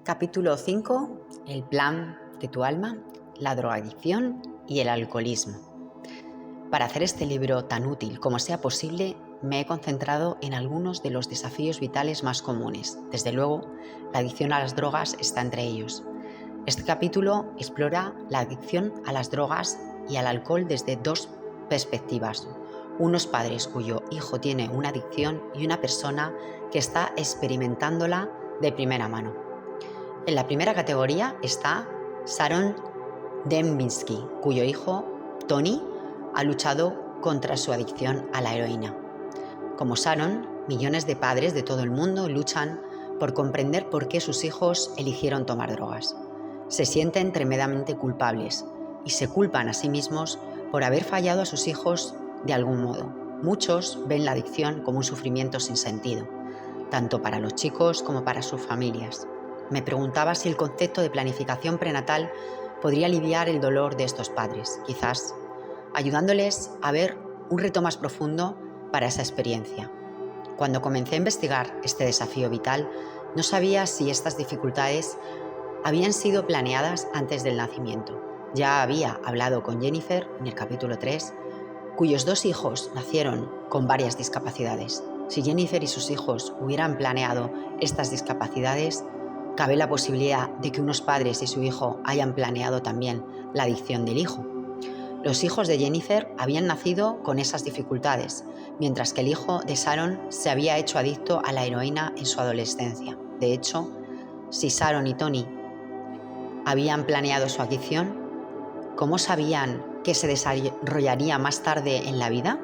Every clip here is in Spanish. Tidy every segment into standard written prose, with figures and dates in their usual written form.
Capítulo 5. El plan de tu alma, la drogadicción y el alcoholismo. Para hacer este libro tan útil como sea posible, me he concentrado en algunos de los desafíos vitales más comunes. Desde luego, la adicción a las drogas está entre ellos. Este capítulo explora la adicción a las drogas y al alcohol desde dos perspectivas. Unos padres cuyo hijo tiene una adicción y una persona que está experimentándola de primera mano. En la primera categoría está Sharon Dembinski, cuyo hijo, Tony, ha luchado contra su adicción a la heroína. Como Sharon, millones de padres de todo el mundo luchan por comprender por qué sus hijos eligieron tomar drogas. Se sienten tremendamente culpables y se culpan a sí mismos por haber fallado a sus hijos de algún modo. Muchos ven la adicción como un sufrimiento sin sentido, tanto para los chicos como para sus familias. Me preguntaba si el concepto de planificación prenatal podría aliviar el dolor de estos padres, quizás ayudándoles a ver un reto más profundo para esa experiencia. Cuando comencé a investigar este desafío vital, no sabía si estas dificultades habían sido planeadas antes del nacimiento. Ya había hablado con Jennifer en el capítulo 3, cuyos dos hijos nacieron con varias discapacidades. Si Jennifer y sus hijos hubieran planeado estas discapacidades, cabe la posibilidad de que unos padres y su hijo hayan planeado también la adicción del hijo. Los hijos de Jennifer habían nacido con esas dificultades, mientras que el hijo de Sharon se había hecho adicto a la heroína en su adolescencia. De hecho, si Sharon y Tony habían planeado su adicción, ¿cómo sabían que se desarrollaría más tarde en la vida?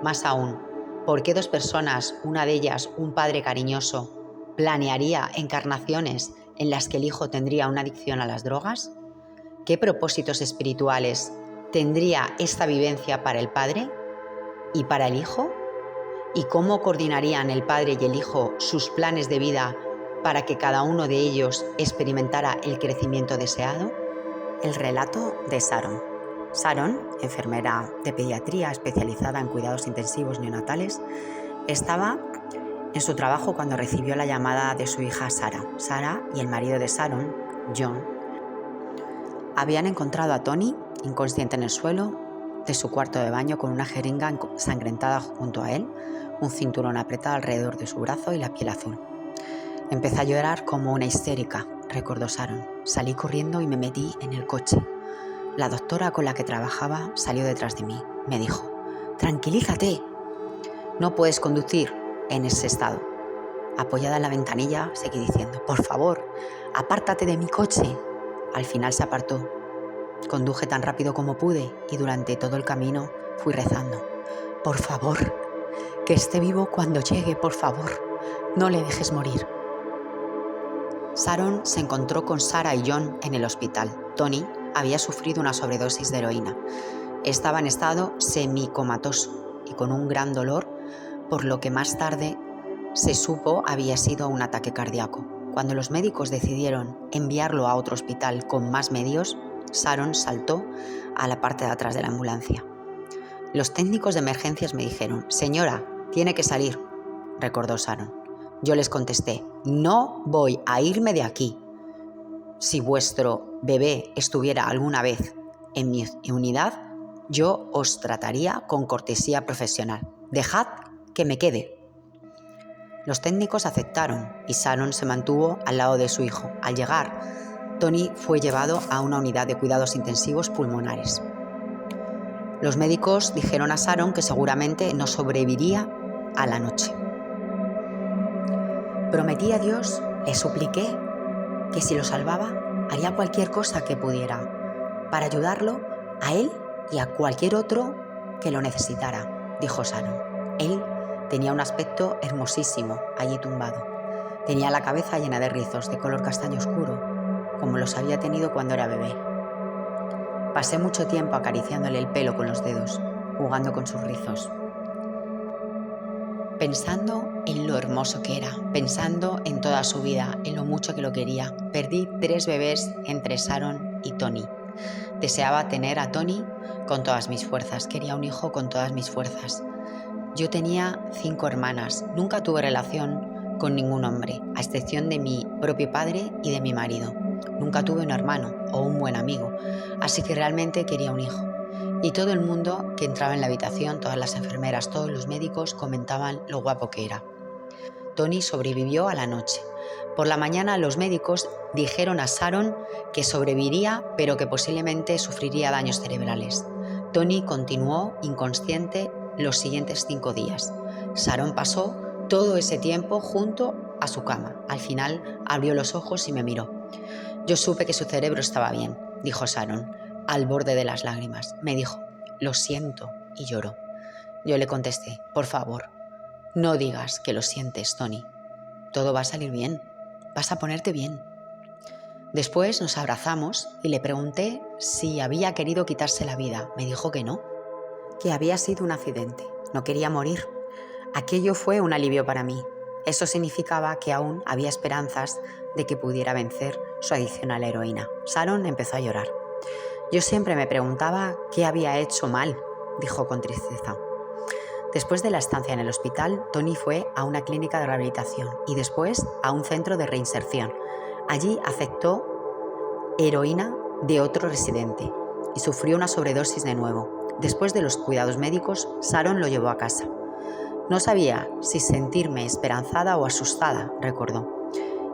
Más aún, ¿por qué dos personas, una de ellas un padre cariñoso, planearía encarnaciones en las que el hijo tendría una adicción a las drogas? ¿Qué propósitos espirituales tendría esta vivencia para el padre y para el hijo? ¿Y cómo coordinarían el padre y el hijo sus planes de vida para que cada uno de ellos experimentara el crecimiento deseado? El relato de Sharon. Sharon, enfermera de pediatría especializada en cuidados intensivos neonatales, estaba en su trabajo cuando recibió la llamada de su hija Sara. Sara y el marido de Sharon, John, habían encontrado a Tony inconsciente en el suelo de su cuarto de baño con una jeringa ensangrentada junto a él, un cinturón apretado alrededor de su brazo y la piel azul. Empecé a llorar como una histérica, recordó Sharon. Salí corriendo y me metí en el coche. La doctora con la que trabajaba salió detrás de mí. Me dijo: «Tranquilízate, no puedes conducir en ese estado». Apoyada en la ventanilla, seguí diciendo: «Por favor, apártate de mi coche». Al final se apartó. Conduje tan rápido como pude y durante todo el camino fui rezando: «Por favor, que esté vivo cuando llegue, por favor, no le dejes morir». Sharon se encontró con Sara y John en el hospital. Tony había sufrido una sobredosis de heroína. Estaba en estado semicomatoso y con un gran dolor, por lo que más tarde se supo había sido un ataque cardíaco. Cuando los médicos decidieron enviarlo a otro hospital con más medios, Sharon saltó a la parte de atrás de la ambulancia. Los técnicos de emergencias me dijeron: «Señora, tiene que salir», recordó Sharon. Yo les contesté: «No voy a irme de aquí. Si vuestro bebé estuviera alguna vez en mi unidad, yo os trataría con cortesía profesional. Dejad que me quede». Los técnicos aceptaron y Sharon se mantuvo al lado de su hijo. Al llegar, Tony fue llevado a una unidad de cuidados intensivos pulmonares. Los médicos dijeron a Sharon que seguramente no sobreviviría a la noche. Prometí a Dios, le supliqué que si lo salvaba, haría cualquier cosa que pudiera para ayudarlo a él y a cualquier otro que lo necesitara, dijo Sharon. Él tenía un aspecto hermosísimo allí tumbado. Tenía la cabeza llena de rizos de color castaño oscuro, como los había tenido cuando era bebé. Pasé mucho tiempo acariciándole el pelo con los dedos, jugando con sus rizos, pensando en lo hermoso que era, pensando en toda su vida, en lo mucho que lo quería. Perdí 3 bebés entre Sharon y Tony. Deseaba tener a Tony con todas mis fuerzas, quería un hijo con todas mis fuerzas. Yo tenía 5 hermanas, nunca tuve relación con ningún hombre, a excepción de mi propio padre y de mi marido. Nunca tuve un hermano o un buen amigo, así que realmente quería un hijo. Y todo el mundo que entraba en la habitación, todas las enfermeras, todos los médicos comentaban lo guapo que era. Tony sobrevivió a la noche. Por la mañana los médicos dijeron a Sharon que sobreviviría, pero que posiblemente sufriría daños cerebrales. Tony continuó inconsciente los siguientes 5 días. Sharon pasó todo ese tiempo junto a su cama. Al final abrió los ojos y me miró. Yo supe que su cerebro estaba bien, dijo Sharon, al borde de las lágrimas. Me dijo, lo siento, y lloró. Yo le contesté, por favor, no digas que lo sientes, Tony. Todo va a salir bien. Vas a ponerte bien. Después nos abrazamos y le pregunté si había querido quitarse la vida. Me dijo que no, que había sido un accidente. No quería morir. Aquello fue un alivio para mí. Eso significaba que aún había esperanzas de que pudiera vencer su adicción a la heroína. Sharon empezó a llorar. Yo siempre me preguntaba qué había hecho mal, dijo con tristeza. Después de la estancia en el hospital, Tony fue a una clínica de rehabilitación y después a un centro de reinserción. Allí aceptó heroína de otro residente y sufrió una sobredosis de nuevo. Después de los cuidados médicos, Sharon lo llevó a casa. No sabía si sentirme esperanzada o asustada, recordó.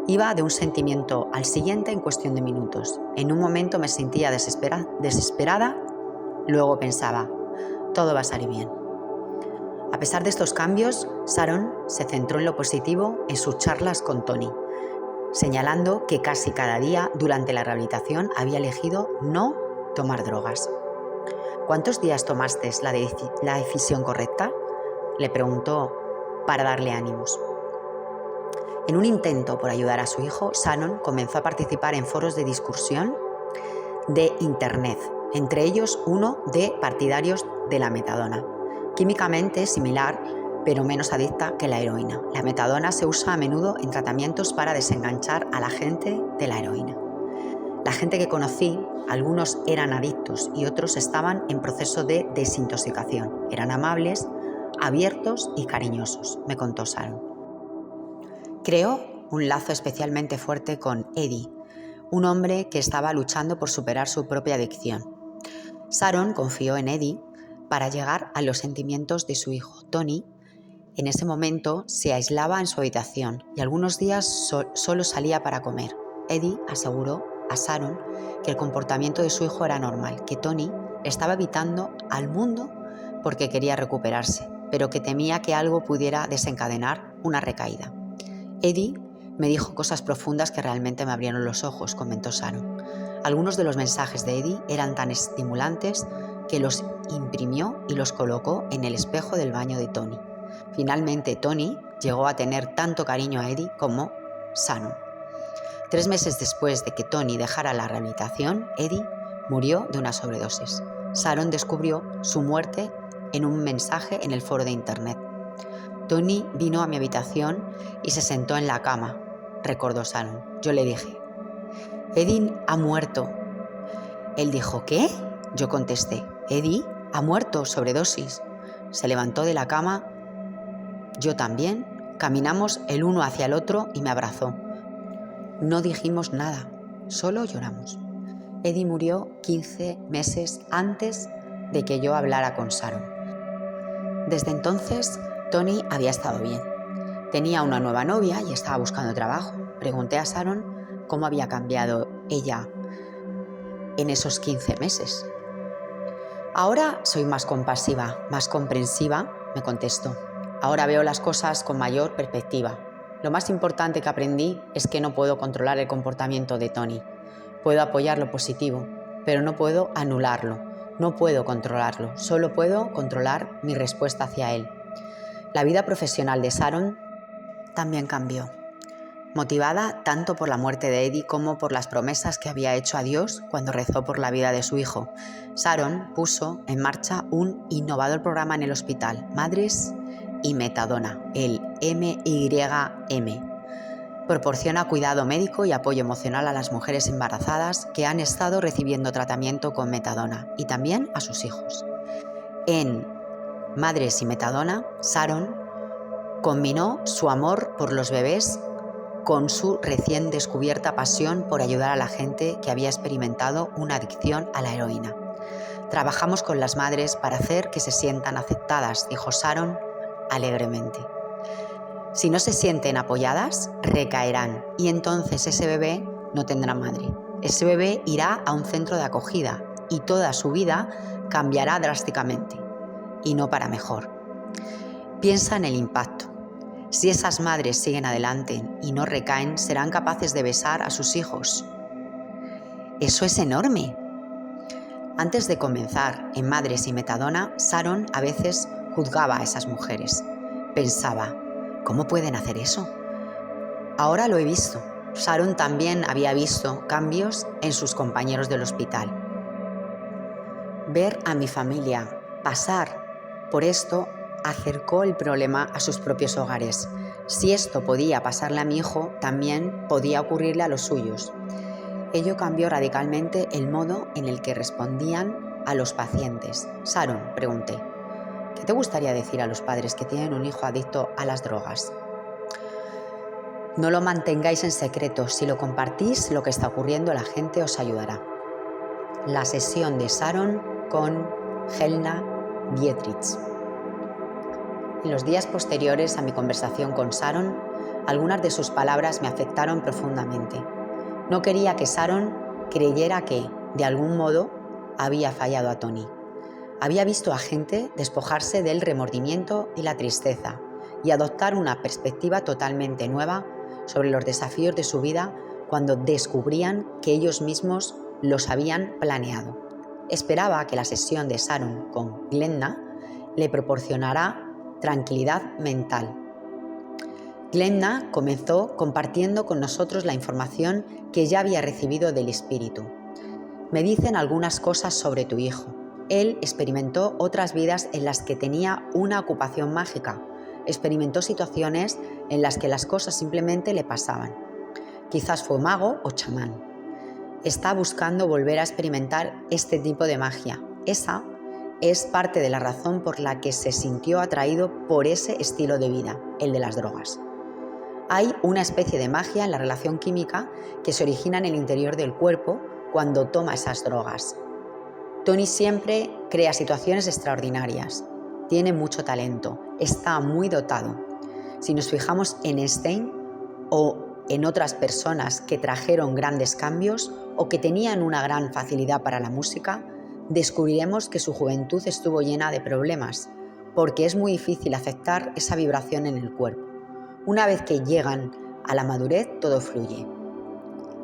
Iba de un sentimiento al siguiente en cuestión de minutos. En un momento me sentía desesperada, luego pensaba, todo va a salir bien. A pesar de estos cambios, Sharon se centró en lo positivo en sus charlas con Tony, señalando que casi cada día durante la rehabilitación había elegido no tomar drogas. ¿Cuántos días tomaste la decisión correcta?, le preguntó para darle ánimos. En un intento por ayudar a su hijo, Sharon comenzó a participar en foros de discusión de Internet, entre ellos uno de partidarios de la metadona. Químicamente similar, pero menos adicta que la heroína. La metadona se usa a menudo en tratamientos para desenganchar a la gente de la heroína. La gente que conocí, algunos eran adictos y otros estaban en proceso de desintoxicación. Eran amables, abiertos y cariñosos, me contó Sharon. Creó un lazo especialmente fuerte con Eddie, un hombre que estaba luchando por superar su propia adicción. Sharon confió en Eddie para llegar a los sentimientos de su hijo. Tony, en ese momento, se aislaba en su habitación y algunos días solo salía para comer. Eddie aseguró a Sharon que el comportamiento de su hijo era normal, que Tony estaba evitando al mundo porque quería recuperarse, pero que temía que algo pudiera desencadenar una recaída. Eddie me dijo cosas profundas que realmente me abrieron los ojos, comentó Sharon. Algunos de los mensajes de Eddie eran tan estimulantes que los imprimió y los colocó en el espejo del baño de Tony. Finalmente, Tony llegó a tener tanto cariño a Eddie como Sharon. 3 meses después de que Tony dejara la rehabilitación, Eddie murió de una sobredosis. Sharon descubrió su muerte en un mensaje en el foro de Internet. Tony vino a mi habitación y se sentó en la cama, recordó Sharon. Yo le dije, Eddie ha muerto. Él dijo, ¿qué? Yo contesté, Eddie ha muerto, sobredosis. Se levantó de la cama, yo también, caminamos el uno hacia el otro y me abrazó. No dijimos nada, solo lloramos. Eddie murió 15 meses antes de que yo hablara con Sharon. Desde entonces, Tony había estado bien. Tenía una nueva novia y estaba buscando trabajo. Pregunté a Sharon cómo había cambiado ella en esos 15 meses. Ahora soy más compasiva, más comprensiva, me contestó. Ahora veo las cosas con mayor perspectiva. Lo más importante que aprendí es que no puedo controlar el comportamiento de Tony. Puedo apoyar lo positivo, pero no puedo anularlo. No puedo controlarlo, solo puedo controlar mi respuesta hacia él. La vida profesional de Sharon también cambió. Motivada tanto por la muerte de Eddie como por las promesas que había hecho a Dios cuando rezó por la vida de su hijo, Sharon puso en marcha un innovador programa en el hospital, Madres y Metadona, el MYM. Proporciona cuidado médico y apoyo emocional a las mujeres embarazadas que han estado recibiendo tratamiento con metadona y también a sus hijos. En Madres y Metadona, Sharon Combinó su amor por los bebés con su recién descubierta pasión por ayudar a la gente que había experimentado una adicción a la heroína. Trabajamos con las madres para hacer que se sientan aceptadas, dijo Sharon alegremente. Si no se sienten apoyadas, recaerán y entonces ese bebé no tendrá madre. Ese bebé irá a un centro de acogida y toda su vida cambiará drásticamente y no para mejor. Piensa en el impacto. Si esas madres siguen adelante y no recaen, serán capaces de besar a sus hijos. ¡Eso es enorme! Antes de comenzar en Madres y Metadona, Sharon a veces juzgaba a esas mujeres. Pensaba, ¿cómo pueden hacer eso? Ahora lo he visto. Sharon también había visto cambios en sus compañeros del hospital. Ver a mi familia pasar por esto acercó el problema a sus propios hogares. Si esto podía pasarle a mi hijo, también podía ocurrirle a los suyos. Ello cambió radicalmente el modo en el que respondían a los pacientes. Sharon, pregunté, ¿qué te gustaría decir a los padres que tienen un hijo adicto a las drogas? No lo mantengáis en secreto. Si lo compartís, lo que está ocurriendo, la gente os ayudará. La sesión de Sharon con Helena Dietrich. En los días posteriores a mi conversación con Sharon, algunas de sus palabras me afectaron profundamente. No quería que Sharon creyera que, de algún modo, había fallado a Tony. Había visto a gente despojarse del remordimiento y la tristeza y adoptar una perspectiva totalmente nueva sobre los desafíos de su vida cuando descubrían que ellos mismos los habían planeado. Esperaba que la sesión de Sharon con Glenda le proporcionara tranquilidad mental. Glenda comenzó compartiendo con nosotros la información que ya había recibido del espíritu. Me dicen algunas cosas sobre tu hijo. Él experimentó otras vidas en las que tenía una ocupación mágica. Experimentó situaciones en las que las cosas simplemente le pasaban. Quizás fue mago o chamán. Está buscando volver a experimentar este tipo de magia. Esa es parte de la razón por la que se sintió atraído por ese estilo de vida, el de las drogas. Hay una especie de magia en la relación química que se origina en el interior del cuerpo cuando toma esas drogas. Tony siempre crea situaciones extraordinarias, tiene mucho talento, está muy dotado. Si nos fijamos en Einstein o en otras personas que trajeron grandes cambios o que tenían una gran facilidad para la música, descubriremos que su juventud estuvo llena de problemas, porque es muy difícil aceptar esa vibración en el cuerpo. Una vez que llegan a la madurez, todo fluye.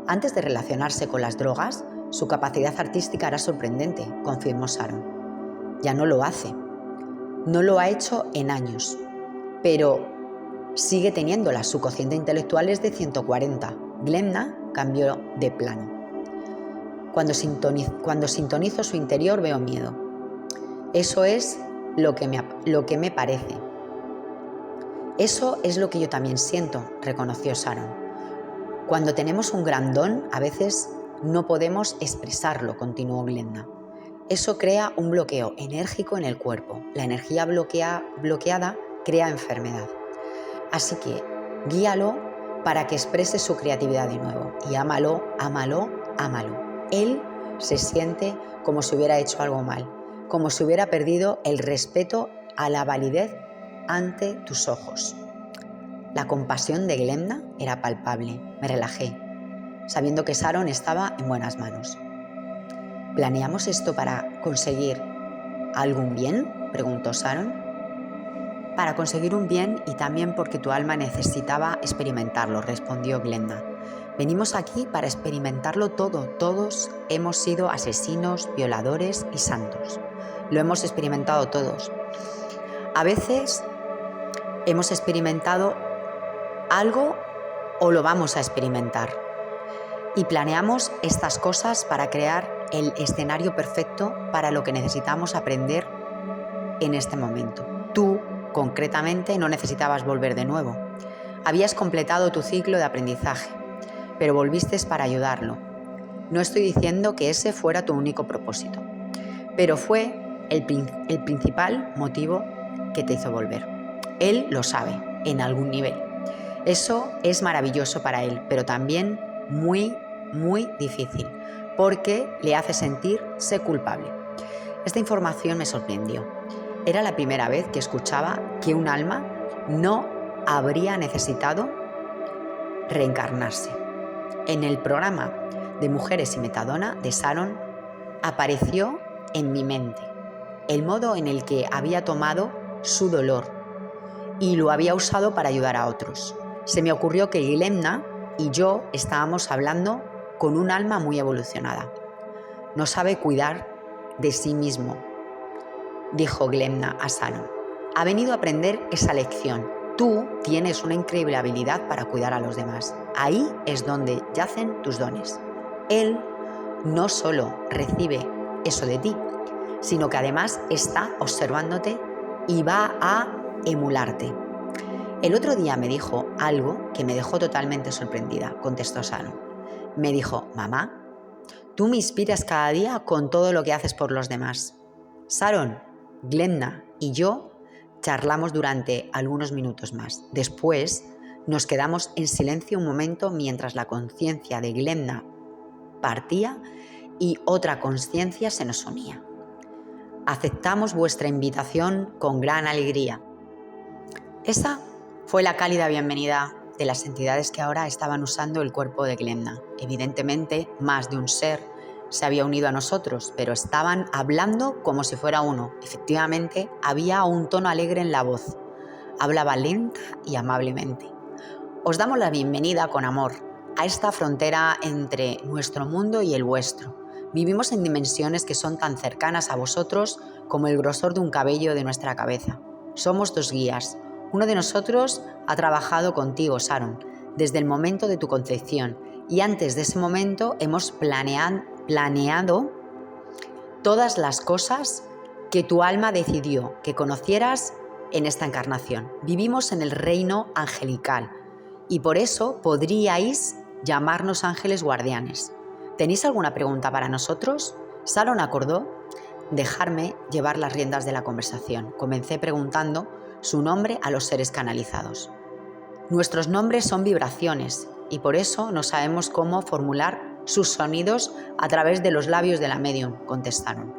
Antes de relacionarse con las drogas, su capacidad artística era sorprendente, confirmó Sharon. Ya no lo hace. No lo ha hecho en años, pero sigue teniéndola. Su cociente intelectual es de 140. Glenda cambió de plano. Cuando sintonizo su interior veo miedo. Eso es lo que me parece. Eso es lo que yo también siento, reconoció Sharon. Cuando tenemos un gran don, a veces no podemos expresarlo, continuó Glenda. Eso crea un bloqueo enérgico en el cuerpo. La energía bloqueada crea enfermedad. Así que guíalo para que exprese su creatividad de nuevo y ámalo, ámalo, ámalo. Él se siente como si hubiera hecho algo mal, como si hubiera perdido el respeto a la validez ante tus ojos. La compasión de Glenda era palpable. Me relajé, sabiendo que Sharon estaba en buenas manos. ¿Planeamos esto para conseguir algún bien?, preguntó Sharon. Para conseguir un bien y también porque tu alma necesitaba experimentarlo, respondió Glenda. Venimos aquí para experimentarlo todo. Todos hemos sido asesinos, violadores y santos. Lo hemos experimentado todos. A veces hemos experimentado algo o lo vamos a experimentar. Y planeamos estas cosas para crear el escenario perfecto para lo que necesitamos aprender en este momento. Tú, concretamente, no necesitabas volver de nuevo. Habías completado tu ciclo de aprendizaje, pero volviste para ayudarlo. No estoy diciendo que ese fuera tu único propósito, pero fue el principal motivo que te hizo volver. Él lo sabe. en algún nivel. Eso es maravilloso para él, pero también muy, muy difícil, porque le hace sentirse culpable. Esta información me sorprendió. Era la primera vez que escuchaba que un alma no habría necesitado reencarnarse. En el programa de Mujeres y Metadona de Sharon apareció en mi mente el modo en el que había tomado su dolor y lo había usado para ayudar a otros. Se me ocurrió que Glemna y yo estábamos hablando con un alma muy evolucionada. No sabe cuidar de sí mismo, dijo Glemna a Sharon. Ha venido a aprender esa lección. Tú tienes una increíble habilidad para cuidar a los demás. Ahí es donde yacen tus dones. Él no solo recibe eso de ti, sino que además está observándote y va a emularte. El otro día me dijo algo que me dejó totalmente sorprendida, contestó Sharon. Me dijo, mamá, tú me inspiras cada día con todo lo que haces por los demás. Sharon, Glemna y yo charlamos durante algunos minutos más. Después nos quedamos en silencio un momento mientras la conciencia de Glemna partía y otra conciencia se nos unía. Aceptamos vuestra invitación con gran alegría. Esa fue la cálida bienvenida de las entidades que ahora estaban usando el cuerpo de Glemna. Evidentemente, más de un ser se había unido a nosotros, pero estaban hablando como si fuera uno. Efectivamente, había un tono alegre en la voz. Hablaba lenta y amablemente. Os damos la bienvenida con amor a esta frontera entre nuestro mundo y el vuestro. Vivimos en dimensiones que son tan cercanas a vosotros como el grosor de un cabello de nuestra cabeza. Somos dos guías. Uno de nosotros ha trabajado contigo, Sharon, desde el momento de tu concepción, y antes de ese momento hemos planeado todas las cosas que tu alma decidió que conocieras en esta encarnación. Vivimos en el reino angelical y por eso podríais llamarnos ángeles guardianes. ¿Tenéis alguna pregunta para nosotros? Sharon acordó dejarme llevar las riendas de la conversación. Comencé preguntando su nombre a los seres canalizados. Nuestros nombres son vibraciones y por eso no sabemos cómo formular sus sonidos a través de los labios de la médium, contestaron.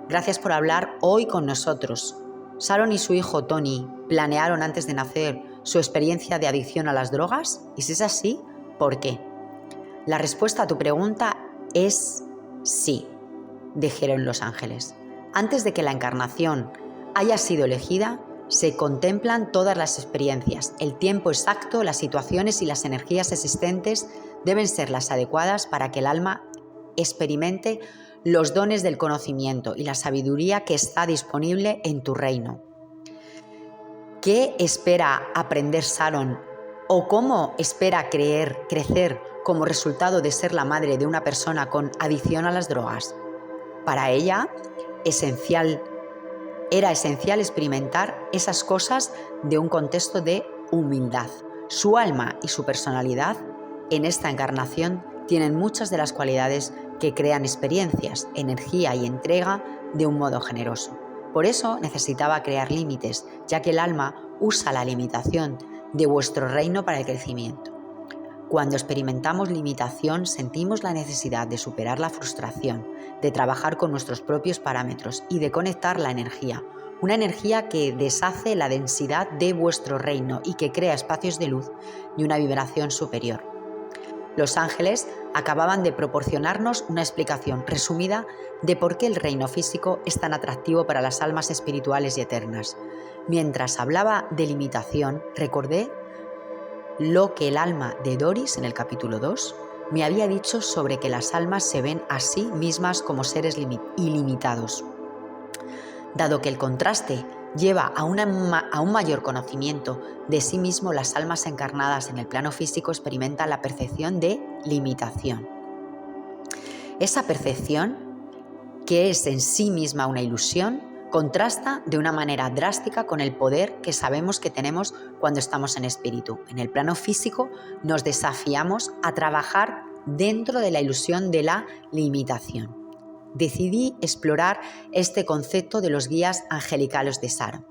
Gracias por hablar hoy con nosotros. Sharon y su hijo Tony planearon antes de nacer su experiencia de adicción a las drogas, y si es así, ¿por qué? La respuesta a tu pregunta es sí, dijeron los ángeles. Antes de que la encarnación haya sido elegida, se contemplan todas las experiencias. El tiempo exacto, las situaciones y las energías existentes deben ser las adecuadas para que el alma experimente los dones del conocimiento y la sabiduría que está disponible en tu reino. ¿Qué espera aprender Sharon o cómo espera crecer como resultado de ser la madre de una persona con adicción a las drogas? Para ella, era esencial experimentar esas cosas de un contexto de humildad. Su alma y su personalidad en esta encarnación tienen muchas de las cualidades que crean experiencias, energía y entrega de un modo generoso. Por eso necesitaba crear límites, ya que el alma usa la limitación de vuestro reino para el crecimiento. Cuando experimentamos limitación, sentimos la necesidad de superar la frustración, de trabajar con nuestros propios parámetros y de conectar la energía, una energía que deshace la densidad de vuestro reino y que crea espacios de luz y una vibración superior. Los ángeles acababan de proporcionarnos una explicación resumida de por qué el reino físico es tan atractivo para las almas espirituales y eternas. Mientras hablaba de limitación, recordé lo que el alma de Doris en el capítulo 2 me había dicho sobre que las almas se ven a sí mismas como seres ilimitados. Dado que el contraste lleva a un mayor conocimiento de sí mismo, las almas encarnadas en el plano físico experimentan la percepción de limitación. Esa percepción, que es en sí misma una ilusión, contrasta de una manera drástica con el poder que sabemos que tenemos cuando estamos en espíritu. En el plano físico nos desafiamos a trabajar dentro de la ilusión de la limitación. Decidí explorar este concepto de los guías angelicales de Sharon.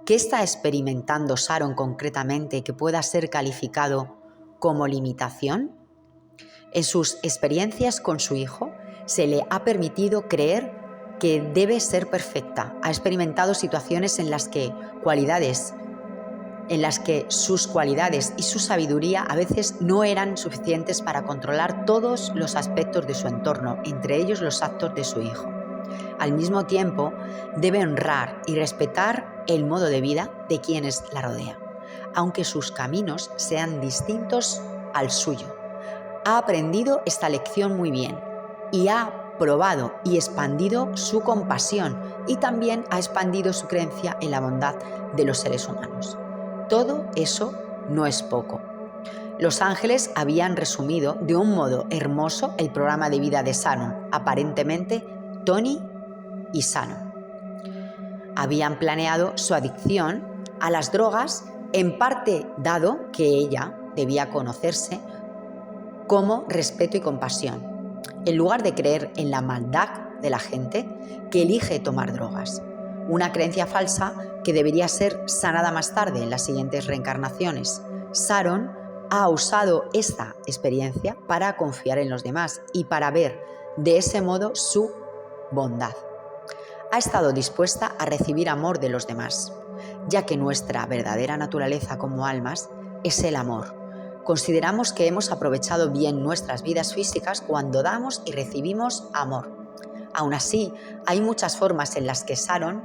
¿Qué está experimentando Sharon concretamente que pueda ser calificado como limitación? En sus experiencias con su hijo se le ha permitido creer que debe ser perfecta. Ha experimentado situaciones en las que sus cualidades y su sabiduría a veces no eran suficientes para controlar todos los aspectos de su entorno, entre ellos los actos de su hijo. Al mismo tiempo, debe honrar y respetar el modo de vida de quienes la rodean, aunque sus caminos sean distintos al suyo. Ha aprendido esta lección muy bien y ha probado y expandido su compasión y también ha expandido su creencia en la bondad de los seres humanos. Todo eso no es poco. Los ángeles habían resumido de un modo hermoso el programa de vida de Sharon, aparentemente Tony y Sharon. Habían planeado su adicción a las drogas, en parte dado que ella debía conocerse como respeto y compasión, en lugar de creer en la maldad de la gente que elige tomar drogas. Una creencia falsa que debería ser sanada más tarde en las siguientes reencarnaciones. Sharon ha usado esta experiencia para confiar en los demás y para ver de ese modo su bondad. Ha estado dispuesta a recibir amor de los demás, ya que nuestra verdadera naturaleza como almas es el amor. Consideramos que hemos aprovechado bien nuestras vidas físicas cuando damos y recibimos amor. Aún así, hay muchas formas en las que Sharon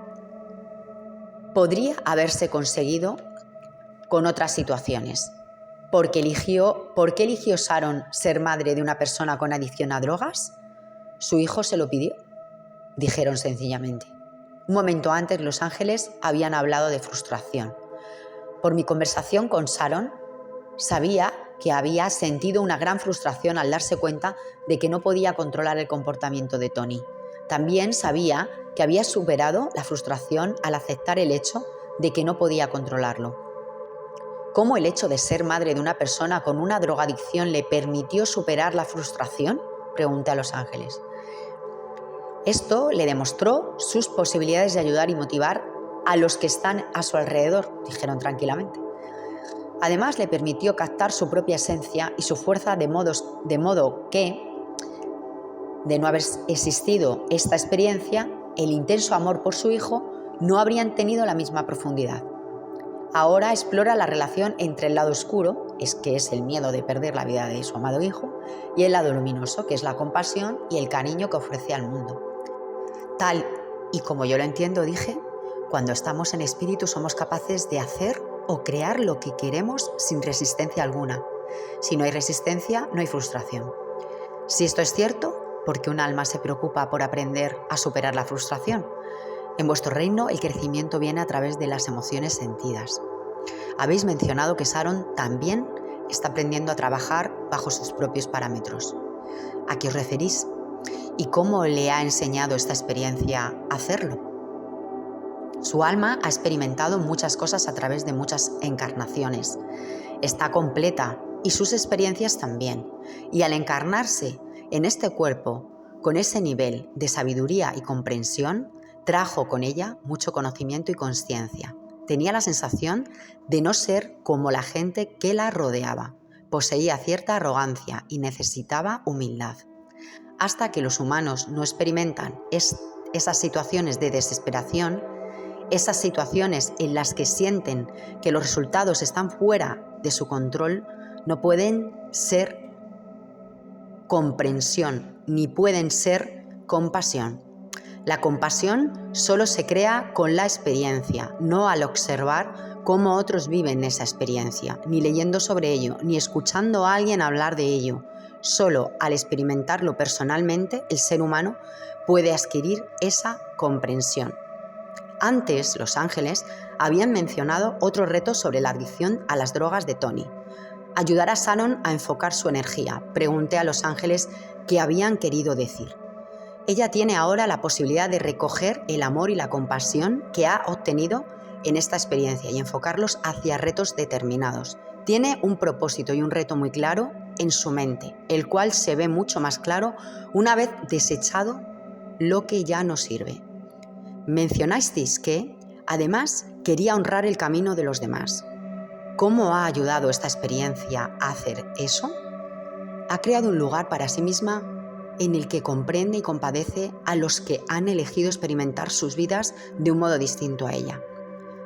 podría haberse conseguido con otras situaciones. ¿Por qué eligió Sharon ser madre de una persona con adicción a drogas? ¿Su hijo se lo pidió?, dijeron sencillamente. Un momento antes, los ángeles habían hablado de frustración. Por mi conversación con Sharon, sabía que había sentido una gran frustración al darse cuenta de que no podía controlar el comportamiento de Tony. También sabía que había superado la frustración al aceptar el hecho de que no podía controlarlo. ¿Cómo el hecho de ser madre de una persona con una drogadicción le permitió superar la frustración?, pregunté a los ángeles. Esto le demostró sus posibilidades de ayudar y motivar a los que están a su alrededor, dijeron tranquilamente. Además, le permitió captar su propia esencia y su fuerza de modo que, de no haber existido esta experiencia, el intenso amor por su hijo no habrían tenido la misma profundidad. Ahora explora la relación entre el lado oscuro, que es el miedo de perder la vida de su amado hijo, y el lado luminoso, que es la compasión y el cariño que ofrece al mundo. Tal y como yo lo entiendo, dije, cuando estamos en espíritu somos capaces de hacer o crear lo que queremos sin resistencia alguna. Si no hay resistencia, no hay frustración. Si esto es cierto, ¿por qué un alma se preocupa por aprender a superar la frustración? En vuestro reino el crecimiento viene a través de las emociones sentidas. Habéis mencionado que Sharon también está aprendiendo a trabajar bajo sus propios parámetros. ¿A qué os referís? ¿Y cómo le ha enseñado esta experiencia a hacerlo? Su alma ha experimentado muchas cosas a través de muchas encarnaciones. Está completa y sus experiencias también. Y al encarnarse en este cuerpo, con ese nivel de sabiduría y comprensión, trajo con ella mucho conocimiento y consciencia. Tenía la sensación de no ser como la gente que la rodeaba. Poseía cierta arrogancia y necesitaba humildad. Hasta que los humanos no experimentan esas situaciones de desesperación, esas situaciones en las que sienten que los resultados están fuera de su control, no pueden ser comprensión ni pueden ser compasión. La compasión solo se crea con la experiencia, no al observar cómo otros viven esa experiencia, ni leyendo sobre ello, ni escuchando a alguien hablar de ello. Solo al experimentarlo personalmente, el ser humano puede adquirir esa comprensión. Antes, los ángeles habían mencionado otro reto sobre la adicción a las drogas de Tony. Ayudar a Sharon a enfocar su energía. Pregunté a los ángeles qué habían querido decir. Ella tiene ahora la posibilidad de recoger el amor y la compasión que ha obtenido en esta experiencia y enfocarlos hacia retos determinados. Tiene un propósito y un reto muy claro en su mente, el cual se ve mucho más claro una vez desechado lo que ya no sirve. Mencionasteis que Además, quería honrar el camino de los demás. ¿Cómo ha ayudado esta experiencia a hacer eso? Ha creado un lugar para sí misma en el que comprende y compadece a los que han elegido experimentar sus vidas de un modo distinto a ella.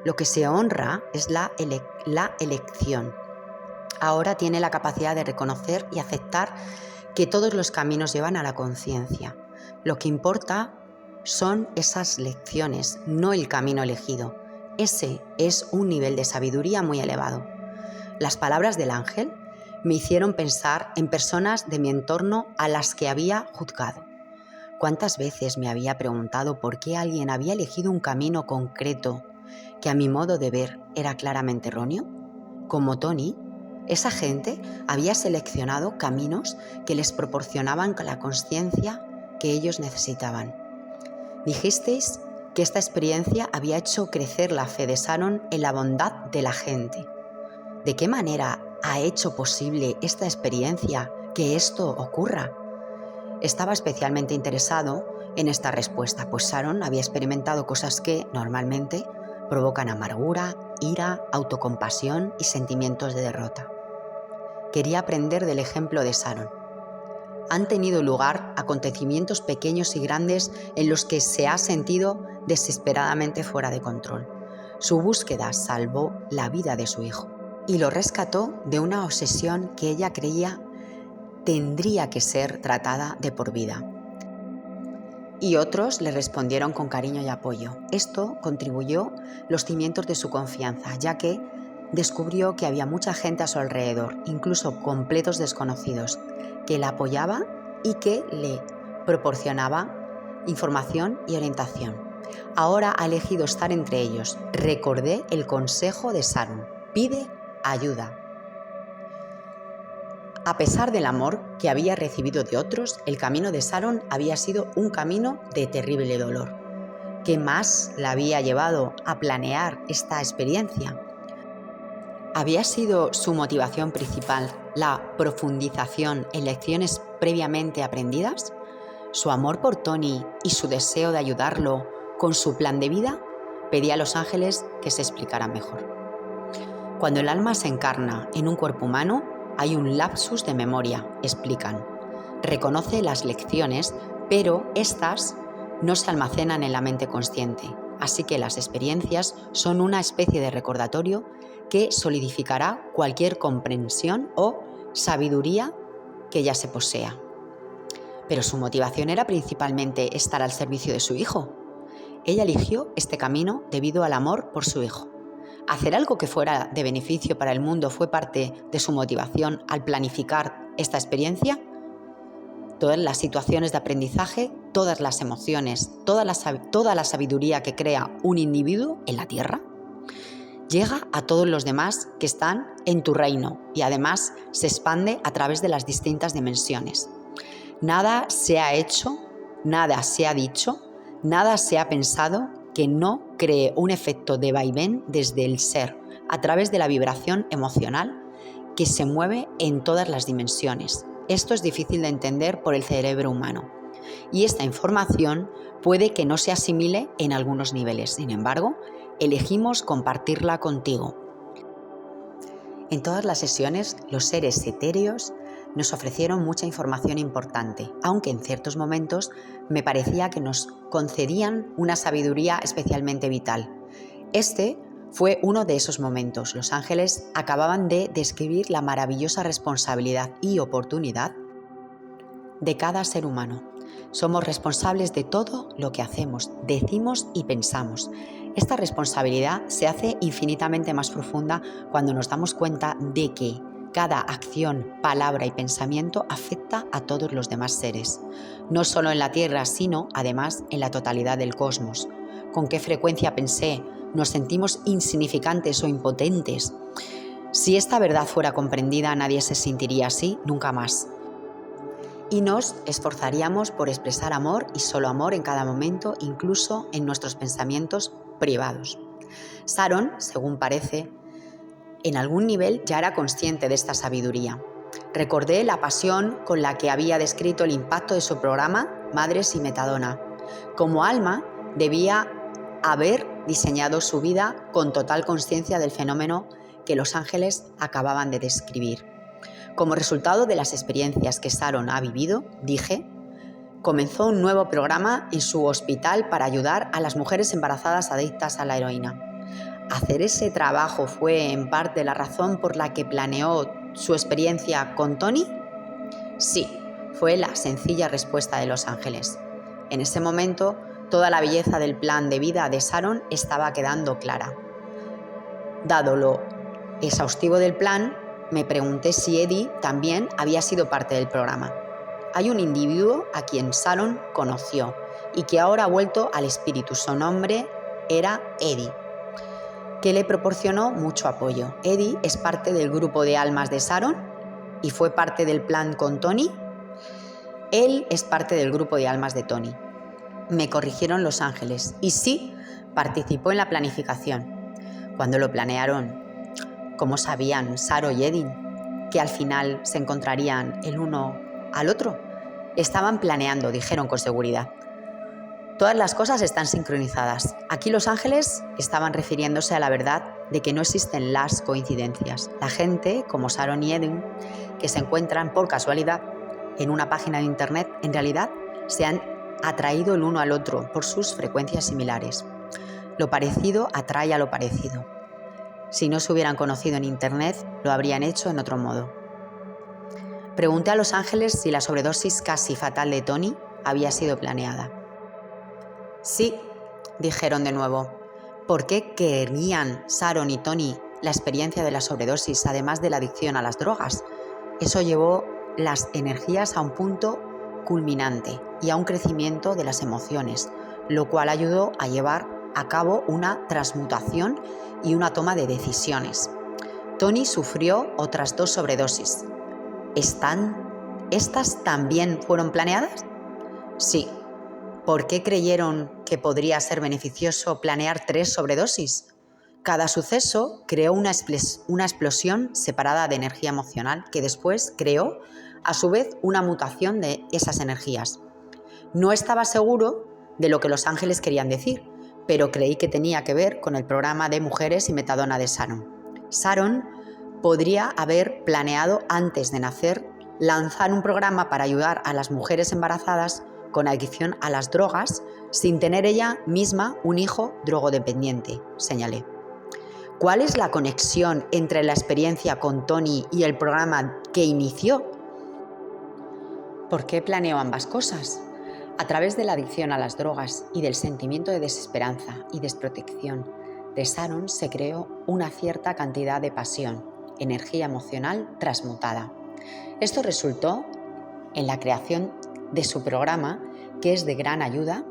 Lo que se honra es la elección. Ahora tiene la capacidad de reconocer y aceptar que todos los caminos llevan a la conciencia. Lo que importa son esas lecciones, no el camino elegido. Ese es un nivel de sabiduría muy elevado. Las palabras del ángel me hicieron pensar en personas de mi entorno a las que había juzgado. ¿Cuántas veces me había preguntado por qué alguien había elegido un camino concreto que a mi modo de ver era claramente erróneo? Como Tony, esa gente había seleccionado caminos que les proporcionaban la consciencia que ellos necesitaban. Dijisteis que esta experiencia había hecho crecer la fe de Sharon en la bondad de la gente. ¿De qué manera ha hecho posible esta experiencia que esto ocurra? Estaba especialmente interesado en esta respuesta, pues Sharon había experimentado cosas que, normalmente, provocan amargura, ira, autocompasión y sentimientos de derrota. Quería aprender del ejemplo de Sharon. Han tenido lugar acontecimientos pequeños y grandes en los que se ha sentido desesperadamente fuera de control. Su búsqueda salvó la vida de su hijo y lo rescató de una obsesión que ella creía tendría que ser tratada de por vida. Y otros le respondieron con cariño y apoyo. Esto contribuyó los cimientos de su confianza, ya que descubrió que había mucha gente a su alrededor, incluso completos desconocidos, que la apoyaba y que le proporcionaba información y orientación. Ahora ha elegido estar entre ellos. Recordé el consejo de Sharon: pide ayuda. A pesar del amor que había recibido de otros, el camino de Sharon había sido un camino de terrible dolor. ¿Qué más la había llevado a planear esta experiencia? ¿Había sido su motivación principal la profundización en lecciones previamente aprendidas? ¿Su amor por Tony y su deseo de ayudarlo con su plan de vida? Pedí a los ángeles que se explicaran mejor. Cuando el alma se encarna en un cuerpo humano, hay un lapsus de memoria, explican. Reconoce las lecciones, pero estas no se almacenan en la mente consciente. Así que las experiencias son una especie de recordatorio que solidificará cualquier comprensión o sabiduría que ya se posea. Pero su motivación era principalmente estar al servicio de su hijo. Ella eligió este camino debido al amor por su hijo. ¿Hacer algo que fuera de beneficio para el mundo fue parte de su motivación al planificar esta experiencia? Todas las situaciones de aprendizaje, todas las emociones, toda la sabiduría que crea un individuo en la Tierra, llega a todos los demás que están en tu reino y además se expande a través de las distintas dimensiones. Nada se ha hecho, nada se ha dicho, nada se ha pensado que no cree un efecto de vaivén desde el ser, a través de la vibración emocional que se mueve en todas las dimensiones. Esto es difícil de entender por el cerebro humano y esta información puede que no se asimile en algunos niveles. Sin embargo, elegimos compartirla contigo. En todas las sesiones, los seres etéreos nos ofrecieron mucha información importante, aunque en ciertos momentos me parecía que nos concedían una sabiduría especialmente vital. Este fue uno de esos momentos. Los ángeles acababan de describir la maravillosa responsabilidad y oportunidad de cada ser humano. Somos responsables de todo lo que hacemos, decimos y pensamos. Esta responsabilidad se hace infinitamente más profunda cuando nos damos cuenta de que cada acción, palabra y pensamiento afecta a todos los demás seres, no solo en la Tierra, sino además en la totalidad del cosmos. ¿Con qué frecuencia pensé? ¿Nos sentimos insignificantes o impotentes? Si esta verdad fuera comprendida, nadie se sentiría así nunca más. Y nos esforzaríamos por expresar amor y solo amor en cada momento, incluso en nuestros pensamientos privados. Sharon, según parece, en algún nivel ya era consciente de esta sabiduría. Recordé la pasión con la que había descrito el impacto de su programa Madres y Metadona. Como alma, debía haber diseñado su vida con total conciencia del fenómeno que los ángeles acababan de describir. Como resultado de las experiencias que Sharon ha vivido, dije, comenzó un nuevo programa en su hospital para ayudar a las mujeres embarazadas adictas a la heroína. ¿Hacer ese trabajo fue en parte la razón por la que planeó su experiencia con Tony? Sí, fue la sencilla respuesta de los ángeles. En ese momento, toda la belleza del plan de vida de Sharon estaba quedando clara. Dado lo exhaustivo del plan, me pregunté si Eddie también había sido parte del programa. Hay un individuo a quien Sharon conoció y que ahora ha vuelto al espíritu. Su nombre era Eddie, que le proporcionó mucho apoyo. Eddie es parte del grupo de almas de Sharon y fue parte del plan con Tony. Él es parte del grupo de almas de Tony. Me corrigieron los ángeles y sí, participó en la planificación. Cuando lo planearon, ¿cómo sabían Sharon y Eddie que al final se encontrarían el uno al otro? Estaban planeando, dijeron con seguridad. Todas las cosas están sincronizadas. Aquí los ángeles estaban refiriéndose a la verdad de que no existen las coincidencias. La gente, como Sharon y Eddie, que se encuentran por casualidad en una página de internet, en realidad se han atraído el uno al otro por sus frecuencias similares. Lo parecido atrae a lo parecido. Si no se hubieran conocido en internet, lo habrían hecho en otro modo. Pregunté a los ángeles si la sobredosis casi fatal de Tony había sido planeada. Sí, dijeron de nuevo. ¿Por qué querían Sharon y Tony la experiencia de la sobredosis, además de la adicción a las drogas? Eso llevó las energías a un punto culminante y a un crecimiento de las emociones, lo cual ayudó a llevar a cabo una transmutación y una toma de decisiones. Tony sufrió otras 2 sobredosis. ¿Estas también fueron planeadas? Sí. ¿Por qué creyeron que podría ser beneficioso planear 3 sobredosis? Cada suceso creó una explosión separada de energía emocional que después creó, a su vez, una mutación de esas energías. No estaba seguro de lo que los ángeles querían decir, pero creí que tenía que ver con el programa de mujeres y metadona de Sharon. Sharon podría haber planeado antes de nacer lanzar un programa para ayudar a las mujeres embarazadas con adicción a las drogas sin tener ella misma un hijo drogodependiente, señalé. ¿Cuál es la conexión entre la experiencia con Tony y el programa que inició? ¿Por qué planeó ambas cosas? A través de la adicción a las drogas y del sentimiento de desesperanza y desprotección de Sharon se creó una cierta cantidad de pasión, energía emocional transmutada. Esto resultó en la creación de su programa, que es de gran ayuda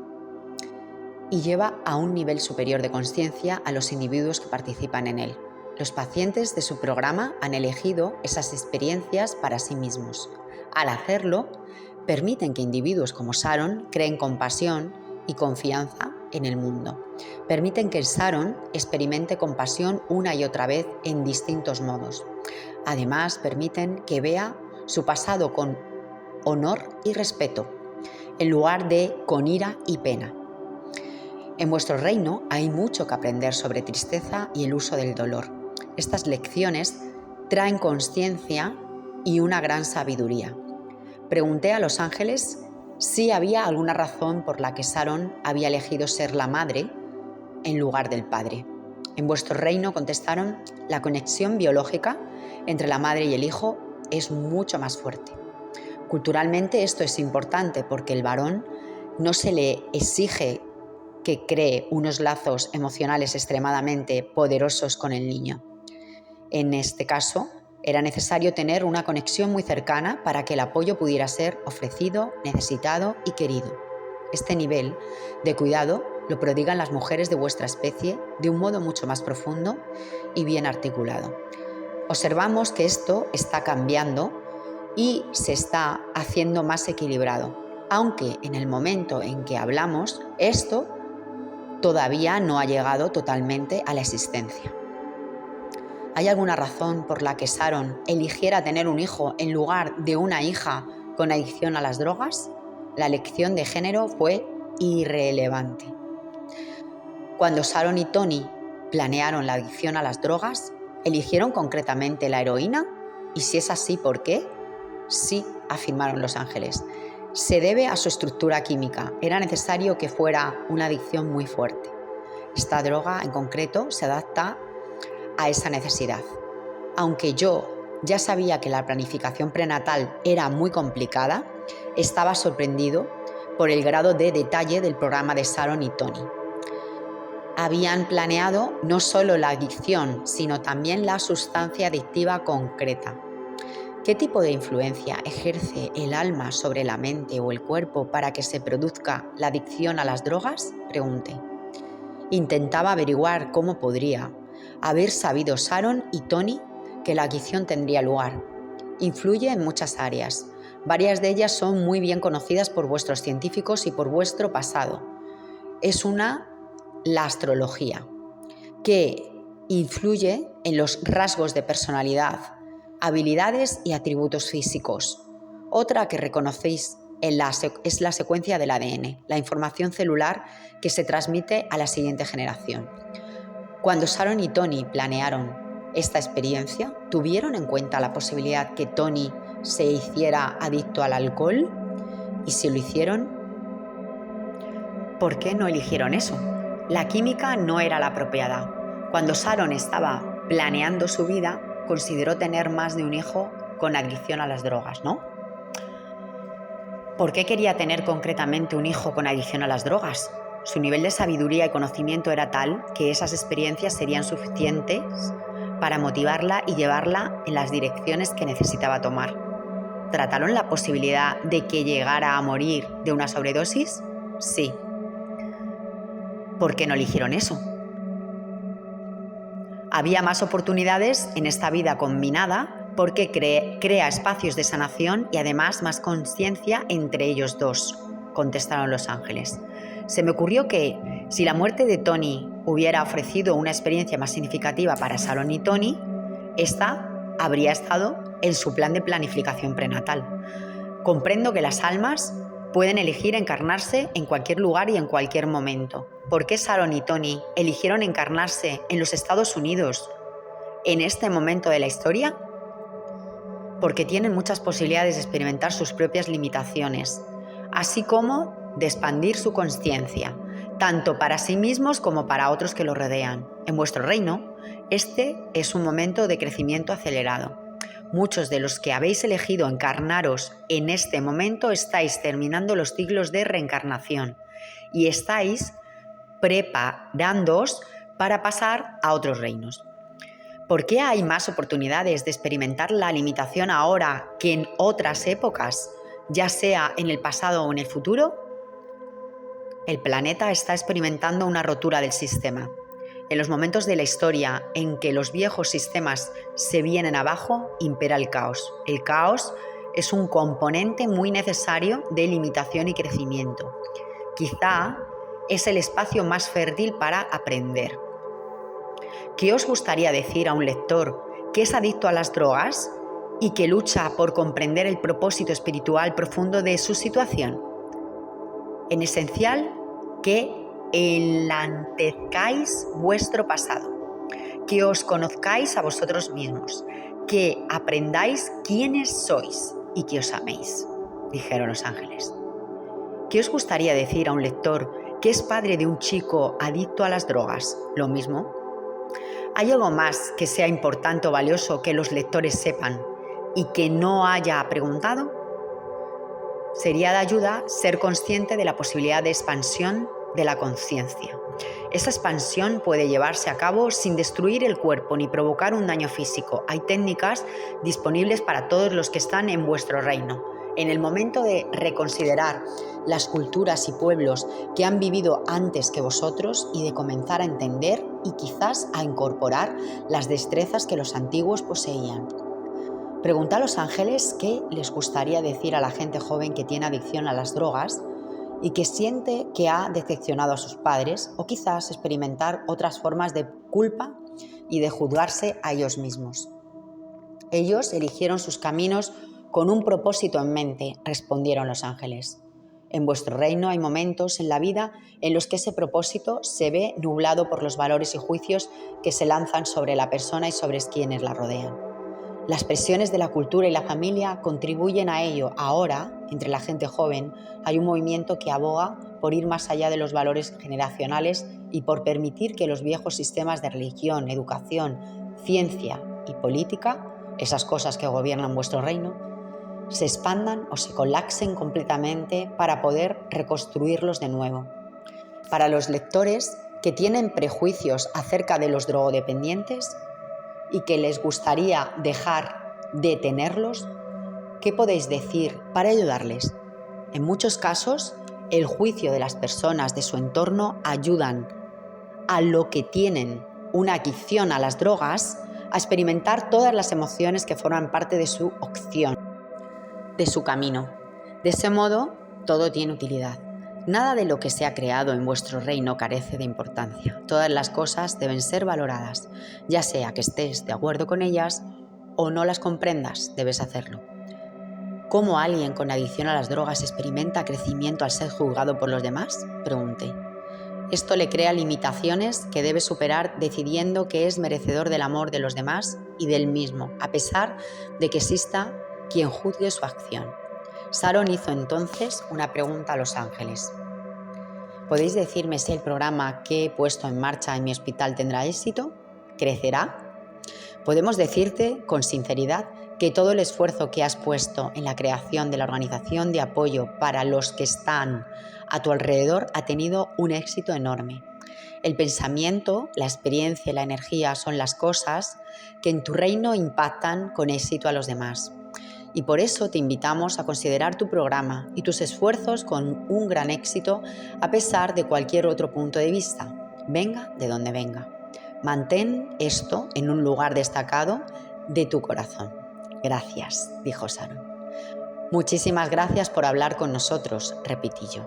y lleva a un nivel superior de conciencia a los individuos que participan en él. Los pacientes de su programa han elegido esas experiencias para sí mismos. Al hacerlo, permiten que individuos como Sharon creen compasión y confianza en el mundo. Permiten que Sharon experimente compasión una y otra vez en distintos modos. Además, permiten que vea su pasado con honor y respeto, en lugar de con ira y pena. En vuestro reino hay mucho que aprender sobre tristeza y el uso del dolor. Estas lecciones traen conciencia y una gran sabiduría. Pregunté a los ángeles si había alguna razón por la que Sharon había elegido ser la madre en lugar del padre. En vuestro reino, contestaron, la conexión biológica entre la madre y el hijo es mucho más fuerte. Culturalmente esto es importante porque el varón no se le exige que cree unos lazos emocionales extremadamente poderosos con el niño. En este caso, era necesario tener una conexión muy cercana para que el apoyo pudiera ser ofrecido, necesitado y querido. Este nivel de cuidado lo prodigan las mujeres de vuestra especie de un modo mucho más profundo y bien articulado. Observamos que esto está cambiando y se está haciendo más equilibrado, aunque en el momento en que hablamos, esto todavía no ha llegado totalmente a la existencia. ¿Hay alguna razón por la que Sharon eligiera tener un hijo en lugar de una hija con adicción a las drogas? La elección de género fue irrelevante. Cuando Sharon y Tony planearon la adicción a las drogas, ¿eligieron concretamente la heroína? Y si es así, ¿por qué? Sí, afirmaron los ángeles. Se debe a su estructura química. Era necesario que fuera una adicción muy fuerte. Esta droga en concreto se adapta a esa necesidad. Aunque yo ya sabía que la planificación prenatal era muy complicada, estaba sorprendido por el grado de detalle del programa de Sharon y Tony. Habían planeado no solo la adicción, sino también la sustancia adictiva concreta. ¿Qué tipo de influencia ejerce el alma sobre la mente o el cuerpo para que se produzca la adicción a las drogas? Pregunté. Intentaba averiguar cómo podría haber sabido Sharon y Tony que la adicción tendría lugar. Influye en muchas áreas. Varias de ellas son muy bien conocidas por vuestros científicos y por vuestro pasado. Es una, la astrología, que influye en los rasgos de personalidad, habilidades y atributos físicos. Otra que reconocéis es la secuencia del ADN, la información celular que se transmite a la siguiente generación. Cuando Sharon y Tony planearon esta experiencia, ¿tuvieron en cuenta la posibilidad que Tony se hiciera adicto al alcohol? Y si lo hicieron, ¿por qué no eligieron eso? La química no era la apropiada. Cuando Sharon estaba planeando su vida, consideró tener más de un hijo con adicción a las drogas, ¿no? ¿Por qué quería tener concretamente un hijo con adicción a las drogas? Su nivel de sabiduría y conocimiento era tal que esas experiencias serían suficientes para motivarla y llevarla en las direcciones que necesitaba tomar. ¿Trataron la posibilidad de que llegara a morir de una sobredosis? Sí. ¿Por qué no eligieron eso? Había más oportunidades en esta vida combinada porque crea espacios de sanación y además más conciencia entre ellos dos, contestaron los ángeles. Se me ocurrió que si la muerte de Tony hubiera ofrecido una experiencia más significativa para Sharon y Tony, esta habría estado en su plan de planificación prenatal. Comprendo que las almas pueden elegir encarnarse en cualquier lugar y en cualquier momento. ¿Por qué Sharon y Tony eligieron encarnarse en los Estados Unidos en este momento de la historia? Porque tienen muchas posibilidades de experimentar sus propias limitaciones, así como de expandir su consciencia, tanto para sí mismos como para otros que los rodean. En vuestro reino, este es un momento de crecimiento acelerado. Muchos de los que habéis elegido encarnaros en este momento estáis terminando los ciclos de reencarnación y estáis preparándoos para pasar a otros reinos. ¿Por qué hay más oportunidades de experimentar la limitación ahora que en otras épocas, ya sea en el pasado o en el futuro? El planeta está experimentando una rotura del sistema. En los momentos de la historia en que los viejos sistemas se vienen abajo, impera el caos. El caos es un componente muy necesario de limitación y crecimiento. Quizá es el espacio más fértil para aprender. ¿Qué os gustaría decir a un lector que es adicto a las drogas y que lucha por comprender el propósito espiritual profundo de su situación? En esencial, que enaltezcáis vuestro pasado, que os conozcáis a vosotros mismos, que aprendáis quiénes sois y que os améis, dijeron los ángeles. ¿Qué os gustaría decir a un lector que es padre de un chico adicto a las drogas? ¿Lo mismo? ¿Hay algo más que sea importante o valioso que los lectores sepan y que no haya preguntado? Sería de ayuda ser consciente de la posibilidad de expansión de la conciencia. Esa expansión puede llevarse a cabo sin destruir el cuerpo ni provocar un daño físico. Hay técnicas disponibles para todos los que están en vuestro reino. En el momento de reconsiderar las culturas y pueblos que han vivido antes que vosotros y de comenzar a entender y quizás a incorporar las destrezas que los antiguos poseían. Pregunta a los ángeles qué les gustaría decir a la gente joven que tiene adicción a las drogas y que siente que ha decepcionado a sus padres o quizás experimentar otras formas de culpa y de juzgarse a ellos mismos. Ellos eligieron sus caminos con un propósito en mente, respondieron los ángeles. En vuestro reino hay momentos en la vida en los que ese propósito se ve nublado por los valores y juicios que se lanzan sobre la persona y sobre quienes la rodean. Las presiones de la cultura y la familia contribuyen a ello. Ahora, entre la gente joven, hay un movimiento que aboga por ir más allá de los valores generacionales y por permitir que los viejos sistemas de religión, educación, ciencia y política, esas cosas que gobiernan vuestro reino, se expandan o se colapsen completamente para poder reconstruirlos de nuevo. Para los lectores que tienen prejuicios acerca de los drogodependientes y que les gustaría dejar de tenerlos, ¿qué podéis decir para ayudarles? En muchos casos, el juicio de las personas de su entorno ayudan a lo que tienen una adicción a las drogas a experimentar todas las emociones que forman parte de su opción, de su camino. De ese modo, todo tiene utilidad. Nada de lo que se ha creado en vuestro reino carece de importancia. Todas las cosas deben ser valoradas, ya sea que estés de acuerdo con ellas o no las comprendas, debes hacerlo. ¿Cómo alguien con adicción a las drogas experimenta crecimiento al ser juzgado por los demás?, pregunté. Esto le crea limitaciones que debe superar decidiendo que es merecedor del amor de los demás y del mismo, a pesar de que exista quien juzgue su acción. Sharon hizo entonces una pregunta a los ángeles. ¿Podéis decirme si el programa que he puesto en marcha en mi hospital tendrá éxito? ¿Crecerá? Podemos decirte con sinceridad que todo el esfuerzo que has puesto en la creación de la organización de apoyo para los que están a tu alrededor ha tenido un éxito enorme. El pensamiento, la experiencia y la energía son las cosas que en tu reino impactan con éxito a los demás. Y por eso te invitamos a considerar tu programa y tus esfuerzos con un gran éxito a pesar de cualquier otro punto de vista, venga de donde venga. Mantén esto en un lugar destacado de tu corazón. Gracias, dijo Sharon. Muchísimas gracias por hablar con nosotros, repetí yo.